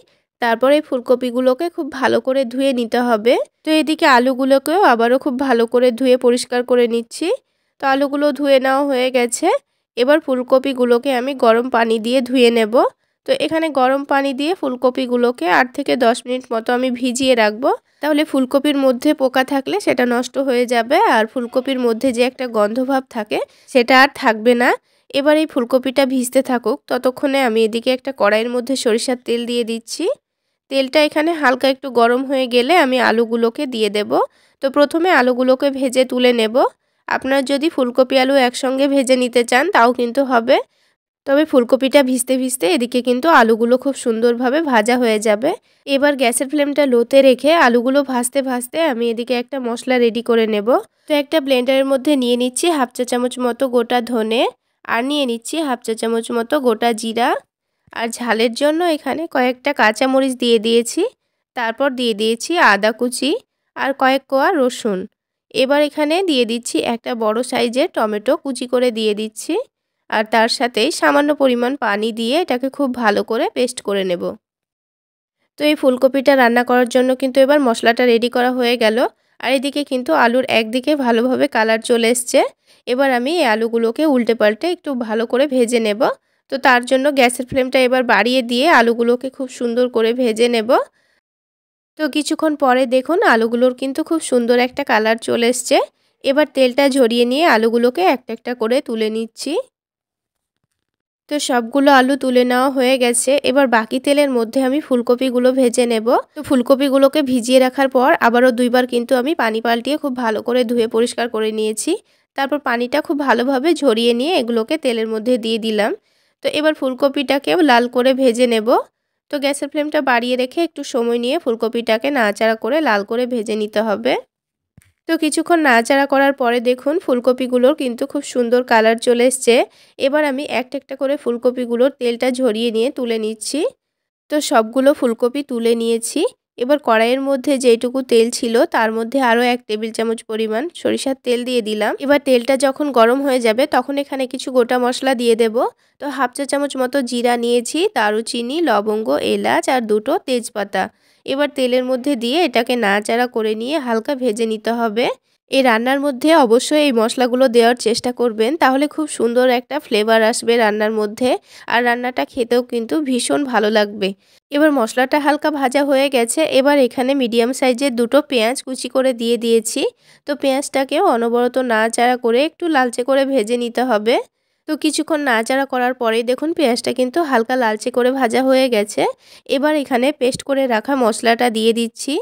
তারপরে ফুলকপিগুলোকে খুব ভালো করে ধুয়ে নিতে হবে। তো এদিকে আলুগুলোকেও আবারও খুব ভালো করে ধুয়ে পরিষ্কার করে নিচ্ছি। তো আলুগুলো ধুয়ে নেওয়া হয়ে গেছে। এবার ফুলকপিগুলোকে আমি গরম পানি দিয়ে ধুয়ে নেব। তো এখানে গরম পানি দিয়ে ফুলকপিগুলোকে 8 থেকে 10 মিনিট মতো আমি ভিজিয়ে রাখবো। তাহলে ফুলকপির মধ্যে পোকা থাকলে সেটা নষ্ট হয়ে যাবে আর ফুলকপির মধ্যে যে একটা গন্ধভাব থাকে সেটা আর থাকবে না। এবার এই ফুলকপিটা ভিজতে থাকুক, ততক্ষণে আমি এদিকে একটা কড়াইয়ের মধ্যে সরিষার তেল দিয়ে দিচ্ছি। তেলটা এখানে হালকা একটু গরম হয়ে গেলে আমি আলুগুলোকে দিয়ে দেব। তো প্রথমে আলুগুলোকে ভেজে তুলে নেব। আপনারা যদি ফুলকপি আলু একসঙ্গে ভেজে নিতে চান তাও কিন্তু হবে। তবে ফুলকপিটা ভিজতে ভিজতে এদিকে কিন্তু আলুগুলো খুব সুন্দরভাবে ভাজা হয়ে যাবে। এবার গ্যাসের ফ্লেমটা লোতে রেখে আলুগুলো ভাজতে ভাজতে আমি এদিকে একটা মশলা রেডি করে নেব। তো একটা ব্লেন্ডারের মধ্যে নিয়ে নিচ্ছি হাফ চা চামচ মতো গোটা ধনে আর নিয়ে নিচ্ছি হাফ চা চামচ মতো গোটা জিরা। আর ঝালের জন্য এখানে কয়েকটা কাঁচামরিচ দিয়ে দিয়েছি। তারপর দিয়ে দিয়েছি আদা কুচি আর কয়েক কোয়া রসুন। এবার এখানে দিয়ে দিচ্ছি একটা বড় সাইজের টমেটো কুচি করে দিয়ে দিচ্ছি। আর তার সাথেই সামান্য পরিমাণ পানি দিয়ে এটাকে খুব ভালো করে পেস্ট করে নেব। তো এই ফুলকপিটা রান্না করার জন্য কিন্তু এবার মশলাটা রেডি করা হয়ে গেল। আর এদিকে কিন্তু আলুর একদিকে ভালোভাবে কালার চলে এসছে। এবার আমি এই আলুগুলোকে উল্টে পাল্টে একটু ভালো করে ভেজে নেব। তো তার জন্য গ্যাসের ফ্লেমটা এবার বাড়িয়ে দিয়ে আলুগুলোকে খুব সুন্দর করে ভেজে নেব। তো কিছুক্ষণ পরে দেখুন আলুগুলোর কিন্তু খুব সুন্দর একটা কালার চলে এসছে। এবার তেলটা ঝরিয়ে নিয়ে আলুগুলোকে একটা একটা করে তুলে নিচ্ছি। তো সবগুলো আলু তুলে নেওয়া হয়ে গেছে। এবার বাকি তেলের মধ্যে আমি ফুলকপিগুলো ভেজে নেব। তো ফুলকপিগুলোকে ভিজিয়ে রাখার পর আবারও 2 বার কিন্তু আমি পানি পাল্টিয়ে খুব ভালো করে ধুয়ে পরিষ্কার করে নিয়েছি। তারপর পানিটা খুব ভালোভাবে ঝরিয়ে নিয়ে এগুলোকে তেলের মধ্যে দিয়ে দিলাম। তো এবার ফুলকপিটাকেও লাল করে ভেজে নেব। তো গ্যাসের ফ্লেমটা বাড়িয়ে রেখে একটু সময় নিয়ে ফুলকপিটাকে নাড়াচাড়া করে লাল করে ভেজে নিতে হবে। তো কিছুক্ষণ নাড়াচাড়া করার পরে দেখুন ফুলকপিগুলোর কিন্তু খুব সুন্দর কালার চলে এসছে। এবার আমি একটা একটা করে ফুলকপিগুলোর তেলটা ঝরিয়ে নিয়ে তুলে নিচ্ছি। তো সবগুলো ফুলকপি তুলে নিয়েছি। এবার কড়াইয়ের মধ্যে যেটুকু তেল ছিল তার মধ্যে আরও 1 টেবিল চামচ পরিমাণ সরিষার তেল দিয়ে দিলাম। এবার তেলটা যখন গরম হয়ে যাবে তখন এখানে কিছু গোটা মশলা দিয়ে দেব। তো হাফ চা চামচ মতো জিরা নিয়েছি, দারুচিনি, লবঙ্গ, এলাচ আর 2টো তেজপাতা। এবার তেলের মধ্যে দিয়ে এটাকে নাড়াচাড়া করে নিয়ে হালকা ভেজে নিতে হবে। এই রান্নার মধ্যে অবশ্যই এই মশলাগুলো দেওয়ার চেষ্টা করবেন, তাহলে খুব সুন্দর একটা ফ্লেভার আসবে রান্নার মধ্যে আর রান্নাটা খেতেও কিন্তু ভীষণ ভালো লাগবে। এবার মশলাটা হালকা ভাজা হয়ে গেছে। এবার এখানে মিডিয়াম সাইজের 2টো পেঁয়াজ কুচি করে দিয়ে দিয়েছি। তো পেঁয়াজটাকেও অনবরত নাড়াচাড়া করে একটু লালচে করে ভেজে নিতে হবে। তো কিছুক্ষণ নাড়াচাড়া করার পরেই দেখুন পেঁয়াজটা কিন্তু হালকা লালচে করে ভাজা হয়ে গেছে। এবার এখানে পেস্ট করে রাখা মশলাটা দিয়ে দিচ্ছি।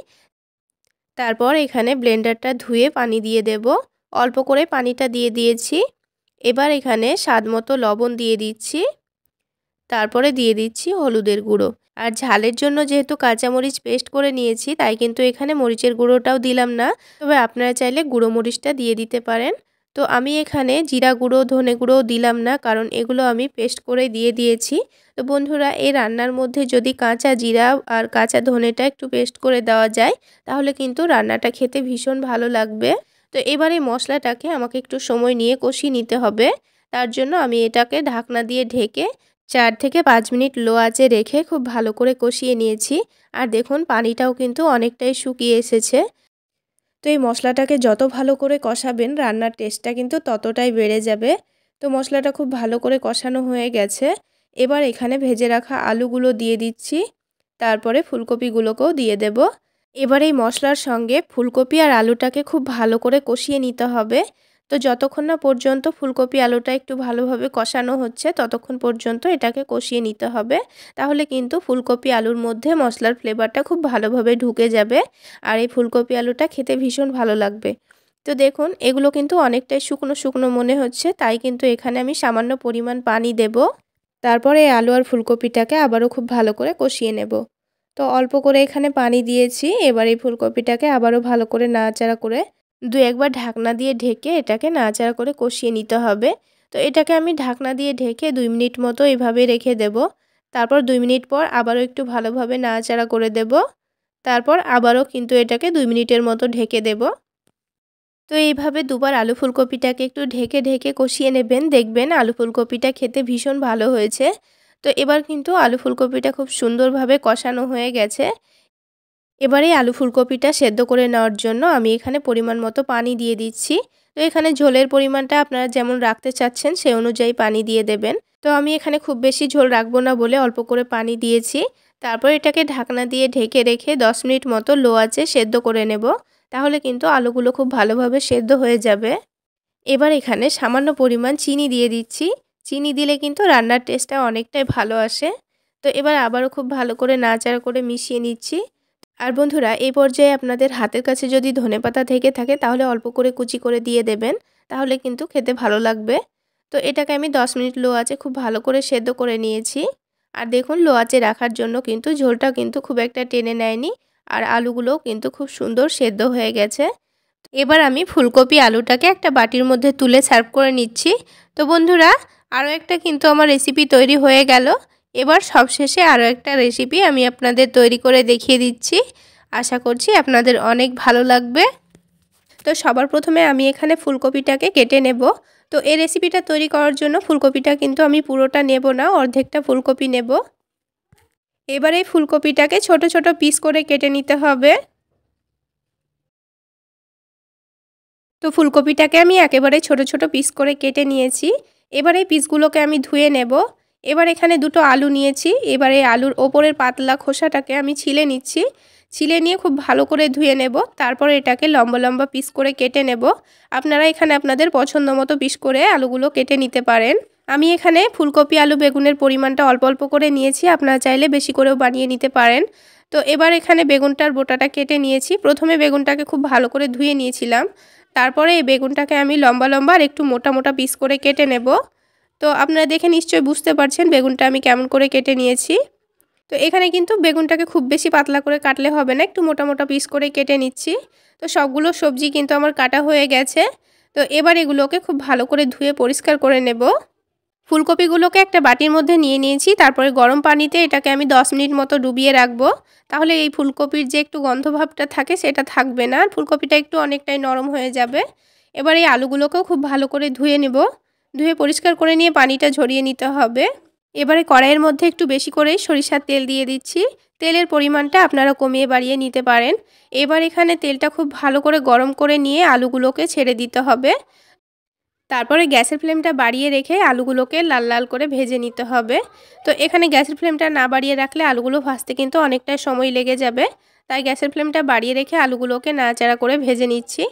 তারপর এখানে ব্লেন্ডারটা ধুয়ে পানি দিয়ে দেব। অল্প করে পানিটা দিয়ে দিয়েছি। এবার এখানে স্বাদ মতো লবণ দিয়ে দিচ্ছি। তারপরে দিয়ে দিচ্ছি হলুদের গুঁড়ো। আর ঝালের জন্য যেহেতু কাঁচামরিচ পেস্ট করে নিয়েছি, তাই কিন্তু এখানে মরিচের গুঁড়োটাও দিলাম না। তবে আপনারা চাইলে গুঁড়ো মরিচটা দিয়ে দিতে পারেন। তো আমি এখানে জিরা গুঁড়ো, ধনে গুঁড়োও দিলাম না, কারণ এগুলো আমি পেস্ট করে দিয়ে দিয়েছি। তো বন্ধুরা, এই রান্নার মধ্যে যদি কাঁচা জিরা আর কাঁচা ধনেটা একটু পেস্ট করে দেওয়া যায়, তাহলে কিন্তু রান্নাটা খেতে ভীষণ ভালো লাগবে। তো এবার এই মশলাটাকে আমাকে একটু সময় নিয়ে কষিয়ে নিতে হবে। তার জন্য আমি এটাকে ঢাকনা দিয়ে ঢেকে 4 থেকে 5 মিনিট লো আঁচে রেখে খুব ভালো করে কষিয়ে নিয়েছি। আর দেখুন পানিটাও কিন্তু অনেকটাই শুকিয়ে এসেছে। তো এই মশলাটাকে যত ভালো করে কষাবেন, রান্নার টেস্টটা কিন্তু ততটাই বেড়ে যাবে। তো মশলাটা খুব ভালো করে কষানো হয়ে গেছে। এবার এখানে ভেজে রাখা আলুগুলো দিয়ে দিচ্ছি। তারপরে ফুলকপিগুলোকেও দিয়ে দেব। এবার এই মশলার সঙ্গে ফুলকপি আর আলুটাকে খুব ভালো করে কষিয়ে নিতে হবে। তো যতক্ষণ না পর্যন্ত ফুলকপি আলুটা একটু ভালোভাবে কষানো হচ্ছে, ততক্ষণ পর্যন্ত এটাকে কষিয়ে নিতে হবে। তাহলে কিন্তু ফুলকপি আলুর মধ্যে মশলার ফ্লেভারটা খুব ভালোভাবে ঢুকে যাবে। আর এই ফুলকপি আলুটা খেতে ভীষণ ভালো লাগবে। তো দেখুন এগুলো কিন্তু অনেকটাই শুকনো শুকনো মনে হচ্ছে, তাই কিন্তু এখানে আমি সামান্য পরিমাণ পানি দেব। তারপরে এই আলু আর ফুলকপিটাকে আবারও খুব ভালো করে কষিয়ে নেব। তো অল্প করে এখানে পানি দিয়েছি। এবার এই ফুলকপিটাকে আবারও ভালো করে নাড়াচাড়া করে 2 একবার ঢাকনা দিয়ে ঢেকে এটাকে নাড়াচাড়া করে কষিয়ে নিতে হবে। তো এটাকে আমি ঢাকনা দিয়ে ঢেকে 2 মিনিট মতো এভাবে রেখে দেব। তারপর 2 মিনিট পর আবারও একটু ভালোভাবে নাড়াচাড়া করে দেব। তারপর আবারও কিন্তু এটাকে 2 মিনিটের মতো ঢেকে দেব। তো এইভাবে দুবার আলু ফুলকপিটাকে একটু ঢেকে ঢেকে কষিয়ে নেবেন, দেখবেন আলু ফুলকপিটা খেতে ভীষণ ভালো হয়েছে। তো এবার কিন্তু আলু ফুলকপিটা খুব সুন্দরভাবে কষানো হয়ে গেছে। এবারে আলু ফুলকপিটা সেদ্ধ করে নেওয়ার জন্য আমি এখানে পরিমাণ মতো পানি দিয়ে দিচ্ছি। তো এখানে ঝোলের পরিমাণটা আপনারা যেমন রাখতে চাচ্ছেন সেই অনুযায়ী পানি দিয়ে দেবেন। তো আমি এখানে খুব বেশি ঝোল রাখবো না বলে অল্প করে পানি দিয়েছি। তারপর এটাকে ঢাকনা দিয়ে ঢেকে রেখে 10 মিনিট মতো লো আঁচে সেদ্ধ করে নেব। তাহলে কিন্তু আলুগুলো খুব ভালোভাবে সেদ্ধ হয়ে যাবে। এবার এখানে সামান্য পরিমাণ চিনি দিয়ে দিচ্ছি। চিনি দিলে কিন্তু রান্নার টেস্টটা অনেকটাই ভালো আসে। তো এবার আবারও খুব ভালো করে নাড়াচাড়া করে মিশিয়ে নিচ্ছি। আর বন্ধুরা, এই পর্যায়ে আপনাদের হাতের কাছে যদি ধনেপাতা থেকে থাকে তাহলে অল্প করে কুচি করে দিয়ে দেবেন। তাহলে কিন্তু খেতে ভালো লাগবে। তো এটাকে আমি 10 মিনিট লো আঁচে খুব ভালো করে সেদ্ধ করে নিয়েছি। আর দেখুন লো আঁচে রাখার জন্য কিন্তু ঝোলটা কিন্তু খুব একটা টেনে নেয়নি। আর আলুগুলোও কিন্তু খুব সুন্দর সেদ্ধ হয়ে গেছে। এবার আমি ফুলকপি আলুটাকে একটা বাটির মধ্যে তুলে সার্ভ করে নিচ্ছি। তো বন্ধুরা, আরও একটা কিন্তু আমার রেসিপি তৈরি হয়ে গেল। এবার সবশেষে আরও একটা রেসিপি আমি আপনাদের তৈরি করে দেখিয়ে দিচ্ছি। আশা করছি আপনাদের অনেক ভালো লাগবে। তো সবার প্রথমে আমি এখানে ফুলকপিটাকে কেটে নেব। তো এই রেসিপিটা তৈরি করার জন্য ফুলকপিটা কিন্তু আমি পুরোটা নেব না, অর্ধেকটা ফুলকপি নেব। এবার এই ফুলকপিটাকে ছোট ছোট পিস করে কেটে নিতে হবে। তো ফুলকপিটাকে আমি একেবারে ছোট ছোট পিস করে কেটে নিয়েছি। এবার এই পিসগুলোকে আমি ধুয়ে নেব। এবার এখানে দুটো আলু নিয়েছি। এবার এই আলুর ওপরের পাতলা খোসাটাকে আমি ছিলে নিচ্ছি। ছিলে নিয়ে খুব ভালো করে ধুয়ে নেব। তারপর এটাকে লম্বা লম্বা পিস করে কেটে নেব। আপনারা এখানে আপনাদের পছন্দ মতো পিস করে আলুগুলো কেটে নিতে পারেন। আমি এখানে ফুলকপি আলু বেগুনের পরিমাণটা অল্প অল্প করে নিয়েছি, আপনারা চাইলে বেশি করেও বানিয়ে নিতে পারেন। তো এবার এখানে বেগুনটার বোটাটা কেটে নিয়েছি। প্রথমে বেগুনটাকে খুব ভালো করে ধুয়ে নিয়েছিলাম। তারপরে এই বেগুনটাকে আমি লম্বা লম্বা আর একটু মোটা মোটা পিস করে কেটে নেব। তো আপনারা দেখে নিশ্চয়ই বুঝতে পারছেন বেগুনটা আমি কেমন করে কেটে নিয়েছি। তো এখানে কিন্তু বেগুনটাকে খুব বেশি পাতলা করে কাটলে হবে না, একটু মোটা মোটা পিস করে কেটে নিচ্ছি। তো সবগুলো সবজি কিন্তু আমার কাটা হয়ে গেছে। তো এবার এগুলোকে খুব ভালো করে ধুয়ে পরিষ্কার করে নেব। ফুলকপিগুলোকে একটা বাটির মধ্যে নিয়ে নিয়েছি। তারপরে গরম পানিতে এটাকে আমি 10 মিনিট মতো ডুবিয়ে রাখবো। তাহলে এই ফুলকপির যে একটু গন্ধভাবটা থাকে সেটা থাকবে না, আর ফুলকপিটা একটু অনেকটাই নরম হয়ে যাবে। এবার এই আলুগুলোকেও খুব ভালো করে ধুয়ে নেব। ধুয়ে পরিষ্কার করে নিয়ে পানিটা ঝরিয়ে নিতে হবে। এবারে কড়াইয়ের মধ্যে একটু বেশি করে সরিষার তেল দিয়ে দিচ্ছি। তেলের পরিমাণটা আপনারা কমিয়ে বাড়িয়ে নিতে পারেন। এবার এখানে তেলটা খুব ভালো করে গরম করে নিয়ে আলুগুলোকে ছেড়ে দিতে হবে। তারপরে গ্যাসের ফ্লেমটা বাড়িয়ে রেখে আলুগুলোকে লাল লাল করে ভেজে নিতে হবে। তো এখানে গ্যাসের ফ্লেমটা না বাড়িয়ে রাখলে আলুগুলো ভাজতে কিন্তু অনেকটা সময় লেগে যাবে। তাই গ্যাসের ফ্লেমটা বাড়িয়ে রেখে আলুগুলোকে নাড়াচাড়া করে ভেজে নিচ্ছি।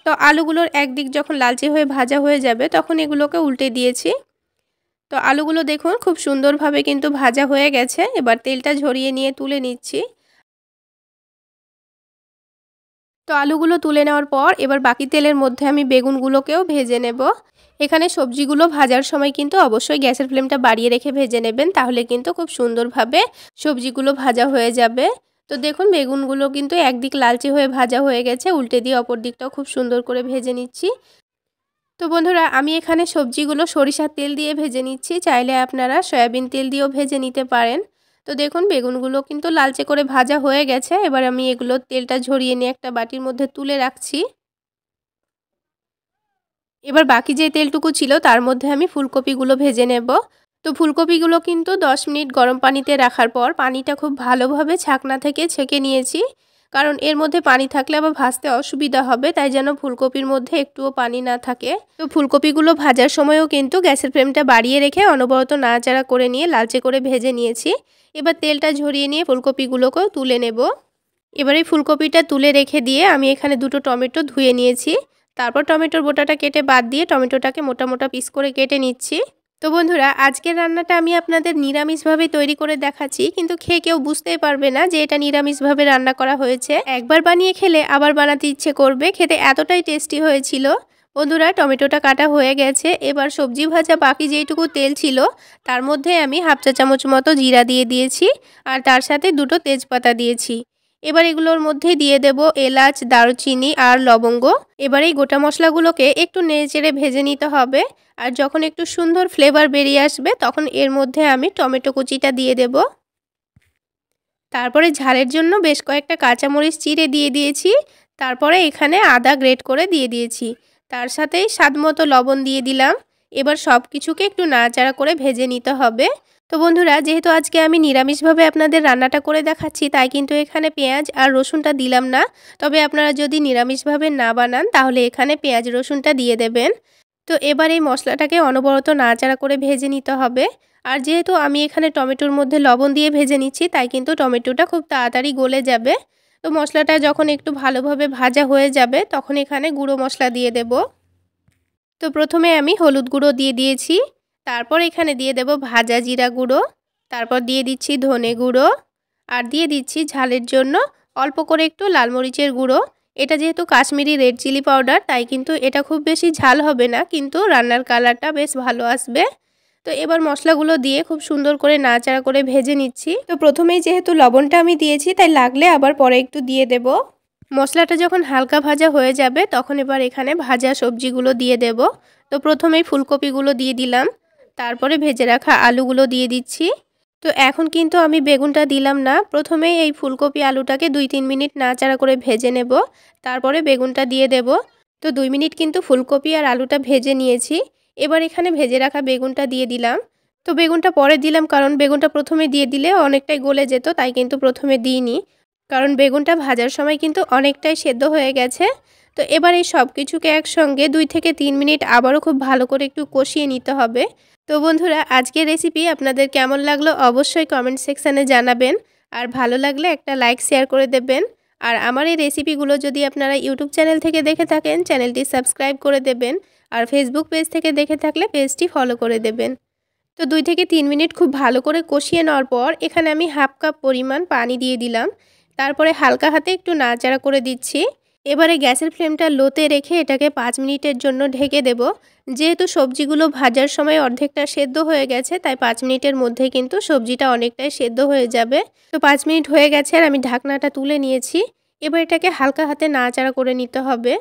তো আলুগুলোর একদিক যখন লালচে হয়ে ভাজা হয়ে যাবে তখন এগুলোকে উল্টে দিয়েছি। তো আলুগুলো দেখুন খুব সুন্দরভাবে কিন্তু ভাজা হয়ে গেছে। এবার তেলটা ঝরিয়ে নিয়ে তুলে নিচ্ছি। তো আলুগুলো তুলে নেওয়ার পর এবার বাকি তেলের মধ্যে আমি বেগুনগুলোকেও ভেজে নেব। এখানে সবজিগুলো ভাজার সময় কিন্তু অবশ্যই গ্যাসের ফ্লেমটা বাড়িয়ে রেখে ভেজে নেবেন, তাহলে কিন্তু খুব সুন্দরভাবে সবজিগুলো ভাজা হয়ে যাবে। তো দেখুন বেগুনগুলো কিন্তু একদিক লালচে হয়ে ভাজা হয়ে গেছে, উল্টে দিয়ে অপর দিকটাও খুব সুন্দর করে ভেজে নিচ্ছি। তো বন্ধুরা আমি এখানে সবজিগুলো সরিষার তেল দিয়ে ভেজে নিচ্ছি, চাইলে আপনারা সয়াবিন তেল দিয়েও ভেজে নিতে পারেন। তো দেখুন বেগুনগুলো কিন্তু লালচে করে ভাজা হয়ে গেছে। এবার আমি এগুলো তেলটা ঝরিয়ে নিয়ে একটা বাটির মধ্যে তুলে রাখছি। এবার বাকি যে তেলটুকু ছিল তার মধ্যে আমি ফুলকপিগুলো ভেজে নেব। তো ফুলকপিগুলো কিন্তু 10 মিনিট গরম পানিতে রাখার পর পানিটা খুব ভালোভাবে ছাকনা থেকে ছেঁকে নিয়েছি, কারণ এর মধ্যে পানি থাকলে আবার ভাজতে অসুবিধা হবে, তাই যেন ফুলকপির মধ্যে একটুও পানি না থাকে। তো ফুলকপিগুলো ভাজার সময়ও কিন্তু গ্যাসের ফ্লেমটা বাড়িয়ে রেখে অনবরত নাড়াচাড়া করে নিয়ে লালচে করে ভেজে নিয়েছি। এবার তেলটা ঝরিয়ে নিয়ে ফুলকপিগুলোকেও তুলে নেব। এবার এই ফুলকপিটা তুলে রেখে দিয়ে আমি এখানে দুটো টমেটো ধুয়ে নিয়েছি। তারপর টমেটোর বোটাটা কেটে বাদ দিয়ে টমেটোটাকে মোটা মোটা পিস করে কেটে নিচ্ছি। তো বন্ধুরা আজকের রান্নাটা আমি আপনাদের নিরামিষভাবে তৈরি করে দেখাচ্ছি, কিন্তু খেয়ে কেউ বুঝতেই পারবে না যে এটা নিরামিষভাবে রান্না করা হয়েছে। একবার বানিয়ে খেলে আবার বানাতে ইচ্ছে করবে, খেতে এতটাই টেস্টি হয়েছিল। বন্ধুরা টমেটোটা কাটা হয়ে গেছে। এবার সবজি ভাজা বাকি যেইটুকু তেল ছিল তার মধ্যে আমি 1/2 চা চামচ মতো জিরা দিয়ে দিয়েছি, আর তার সাথে দুটো তেজপাতা দিয়েছি। এবার এগুলোর মধ্যে দিয়ে দেব এলাচ, দারুচিনি আর লবঙ্গ। এবার এই গোটা মশলাগুলোকে একটু নেড়েচেড়ে ভেজে নিতে হবে, আর যখন একটু সুন্দর ফ্লেভার বেরিয়ে আসবে তখন এর মধ্যে আমি টমেটো কুচিটা দিয়ে দেব। তারপরে ঝালের জন্য বেশ কয়েকটা কাঁচামরিচ চিড়ে দিয়ে দিয়েছি। তারপরে এখানে আদা গ্রেট করে দিয়ে দিয়েছি, তার সাথেই স্বাদমতো লবণ দিয়ে দিলাম। এবার সব কিছুকে একটু নাড়াচাড়া করে ভেজে নিতে হবে। তো বন্ধুরা যেহেতু আজকে আমি নিরামিষভাবে আপনাদের রান্নাটা করে দেখাচ্ছি, তাই কিন্তু এখানে পেঁয়াজ আর রসুনটা দিলাম না। তবে আপনারা যদি নিরামিষভাবে না বানান তাহলে এখানে পেঁয়াজ রসুনটা দিয়ে দেবেন। তো এবার এই মশলাটাকে অনবরত নাড়াচাড়া করে ভেজে নিতে হবে। আর যেহেতু আমি এখানে টমেটোর মধ্যে লবণ দিয়ে ভেজে নিচ্ছি, তাই কিন্তু টমেটোটা খুব তাড়াতাড়ি গলে যাবে। তো মশলাটা যখন একটু ভালোভাবে ভাজা হয়ে যাবে তখন এখানে গুঁড়ো মশলা দিয়ে দেব। তো প্রথমে আমি হলুদ গুঁড়ো দিয়ে দিয়েছি, তারপর এখানে দিয়ে দেব ভাজা জিরা গুঁড়ো, তারপর দিয়ে দিচ্ছি ধনে গুঁড়ো, আর দিয়ে দিচ্ছি ঝালের জন্য অল্প করে একটু লাল মরিচের গুঁড়ো। এটা যেহেতু কাশ্মীরি রেড চিলি পাউডার, তাই কিন্তু এটা খুব বেশি ঝাল হবে না, কিন্তু রান্নার কালারটা বেশ ভালো আসবে। তো এবার মশলাগুলো দিয়ে খুব সুন্দর করে নাড়াচাড়া করে ভেজে নিচ্ছি। তো প্রথমেই যেহেতু লবণটা আমি দিয়েছি, তাই লাগলে আবার পরে একটু দিয়ে দেব। মশলাটা যখন হালকা ভাজা হয়ে যাবে তখন এবার এখানে ভাজা সবজিগুলো দিয়ে দেব। তো প্রথমেই ফুলকপিগুলো দিয়ে দিলাম, তারপরে ভেজে রাখা আলুগুলো দিয়ে দিচ্ছি। তো এখন কিন্তু আমি বেগুনটা দিলাম না, প্রথমেই এই ফুলকপি আলুটাকে 2-3 মিনিট নাড়াচাড়া করে ভেজে নেব, তারপরে বেগুনটা দিয়ে দেব। তো 2 মিনিট কিন্তু ফুলকপি আর আলুটা ভেজে নিয়েছি। এবার এখানে ভেজে রাখা বেগুনটা দিয়ে দিলাম। তো বেগুনটা পরে দিলাম, কারণ বেগুনটা প্রথমে দিয়ে দিলে অনেকটাই গলে যেত, তাই কিন্তু প্রথমে দিইনি, কারণ বেগুনটা ভাজার সময় কিন্তু অনেকটাই সেদ্ধ হয়ে গেছে। তো এবার এই সব কিছুকে একসঙ্গে 2 থেকে 3 মিনিট আবারও খুব ভালো করে একটু কষিয়ে নিতে হবে। তো বন্ধুরা আজকের রেসিপি আপনাদের কেমন লাগলো অবশ্যই কমেন্ট সেকশানে জানাবেন, আর ভালো লাগলে একটা লাইক শেয়ার করে দেবেন। আর আমার এই রেসিপিগুলো যদি আপনারা ইউটিউব চ্যানেল থেকে দেখে থাকেন চ্যানেলটি সাবস্ক্রাইব করে দেবেন, আর ফেসবুক পেজ থেকে দেখে থাকলে পেজটি ফলো করে দেবেন। তো 2 থেকে 3 মিনিট খুব ভালো করে কষিয়ে নেওয়ার পর এখানে আমি 1/2 কাপ পরিমাণ পানি দিয়ে দিলাম, তারপরে হালকা হাতে একটু নাড়াচাড়া করে দিচ্ছি। এবারে গ্যাসের ফ্লেমটা লোতে রেখে এটাকে 5 মিনিটের জন্য ঢেকে দেব। যেহেতু সবজিগুলো ভাজার সময় অর্ধেকটা সেদ্ধ হয়ে গেছে, তাই 5 মিনিটের মধ্যে কিন্তু সবজিটা অনেকটাই সেদ্ধ হয়ে যাবে। তো 5 মিনিট হয়ে গেছে আর আমি ঢাকনাটা তুলে নিয়েছি। এবার এটাকে হালকা হাতে নাড়াচাড়া করে নিতে হবে।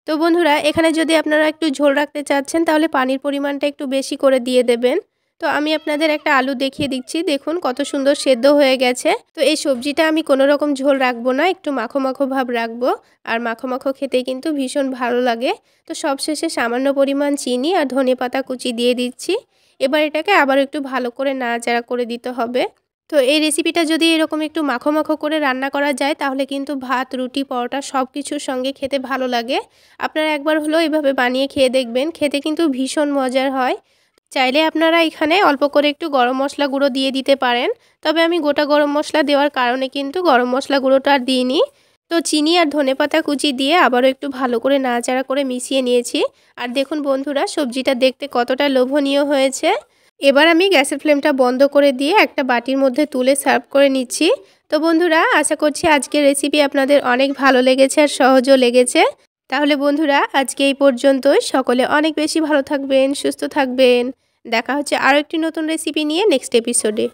তো বন্ধুরা এখানে যদি আপনারা একটু ঝোল রাখতে চাচ্ছেন তাহলে পানির পরিমাণটা একটু বেশি করে দিয়ে দেবেন। তো আমি আপনাদের একটা আলু দেখিয়ে দিচ্ছি, দেখুন কত সুন্দর সেদ্ধ হয়ে গেছে। তো এই সবজিটা আমি কোনো রকম ঝোল রাখবো না, একটু মাখো মাখো ভাব রাখবো, আর মাখো মাখো খেতে কিন্তু ভীষণ ভালো লাগে। তো সবশেষে সামান্য পরিমাণ চিনি আর ধনেপাতা কুচি দিয়ে দিচ্ছি। এবার এটাকে আবার একটু ভালো করে নাড়াচাড়া করে দিতে হবে। তো এই রেসিপিটা যদি এরকম একটু মাখো মাখো করে রান্না করা যায় তাহলে কিন্তু ভাত, রুটি, পরোটা সব কিছুর সঙ্গে খেতে ভালো লাগে। আপনারা একবার হলেও এভাবে বানিয়ে খেয়ে দেখবেন, খেতে কিন্তু ভীষণ মজার হয়। চাইলে আপনারা এখানে অল্প করে একটু গরম মশলা গুঁড়ো দিয়ে দিতে পারেন, তবে আমি গোটা গরম মশলা দেওয়ার কারণে কিন্তু গরম মশলা গুঁড়োটা আর দিইনি। তো চিনি আর ধনেপাতা কুচি দিয়ে আবারও একটু ভালো করে নাড়াচাড়া করে মিশিয়ে নিয়েছি। আর দেখুন বন্ধুরা সবজিটা দেখতে কতটা লোভনীয় হয়েছে। এবার আমি গ্যাসের ফ্লেমটা বন্ধ করে দিয়ে একটা বাটির মধ্যে তুলে সার্ভ করে নিচ্ছি। তো বন্ধুরা আশা করছি আজকের রেসিপি আপনাদের অনেক ভালো লেগেছে আর সহজও লেগেছে। তাহলে বন্ধুরা আজকে এই পর্যন্তই। সকলে অনেক বেশি ভালো থাকবেন, সুস্থ থাকবেন। দেখা হচ্ছে আরও একটি নতুন রেসিপি নিয়ে নেক্সট এপিসোডে।